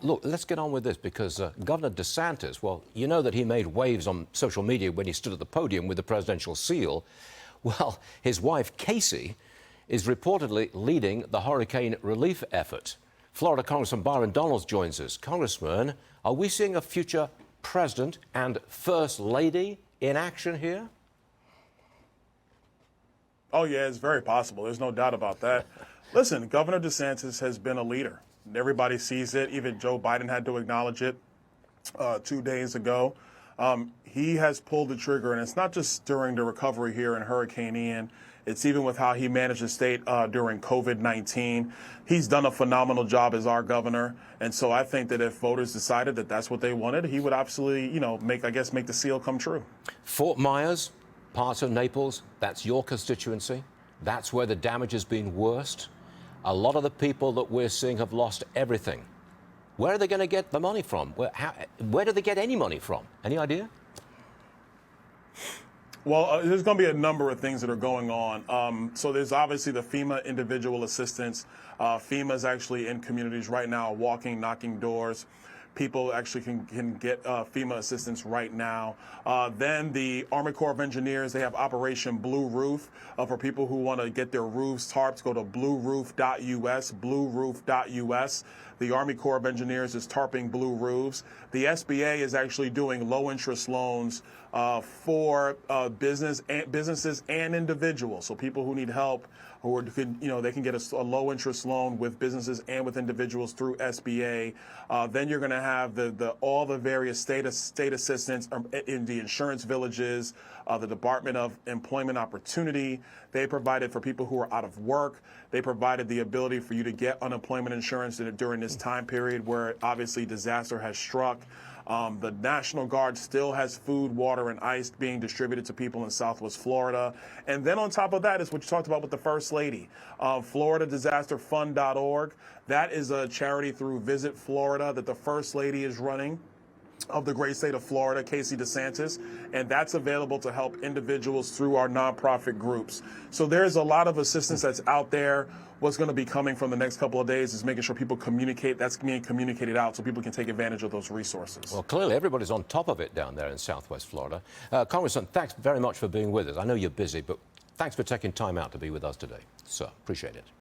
Look, let's get on with this because Governor DeSantis, well, you know that he made waves on social media when he stood at the podium with the presidential seal. Well, his wife, Casey, is reportedly leading the hurricane relief effort. Florida Congressman Byron Donalds joins us. Congressman, are we seeing a future president and first lady in action here? Oh, yeah, it's very possible. There's no doubt about that. Listen, Governor DeSantis has been a leader. Everybody sees it. Even Joe Biden had to acknowledge it 2 days ago. He has pulled the trigger, and it's not just during the recovery here in Hurricane Ian. It's even with how he managed the state during COVID-19. He's done a phenomenal job as our governor. And so I think that if voters decided that that's what they wanted, he would absolutely, make the seal come true. Fort Myers, parts of Naples, that's your constituency. That's where the damage has been worst. A lot of the people that we're seeing have lost everything. Where are they going to get the money from? Where do they get any money from? Any idea? Well, there's going to be a number of things that are going on. So there's obviously the FEMA individual assistance. FEMA is actually in communities right now, walking, knocking doors. People actually can get FEMA assistance right now. Then the Army Corps of Engineers, they have Operation Blue Roof for people who want to get their roofs tarped. Go to blueroof.us, blueroof.us. The Army Corps of Engineers is tarping blue roofs. The SBA is actually doing low-interest loans for businesses and individuals. So people who need help, they can get a low-interest loan with businesses and with individuals through SBA. Then you're going to have all the various state assistance in the insurance villages, the Department of Employment Opportunity. They provided for people who are out of work. They provided the ability for you to get unemployment insurance during this time period where obviously disaster has struck. The National Guard still has food, water, and ice being distributed to people in Southwest Florida. And then on top of that is what you talked about with the First Lady. FloridaDisasterFund.org. That is a charity through Visit Florida that the First Lady is running of the great state of Florida, Casey DeSantis, and that's available to help individuals through our nonprofit groups. So there's a lot of assistance that's out there. What's going to be coming from the next couple of days is making sure people communicate. That's being communicated out so people can take advantage of those resources. Well, clearly everybody's on top of it down there in Southwest Florida. Congressman, thanks very much for being with us. I know you're busy, but thanks for taking time out to be with us today. So, appreciate it.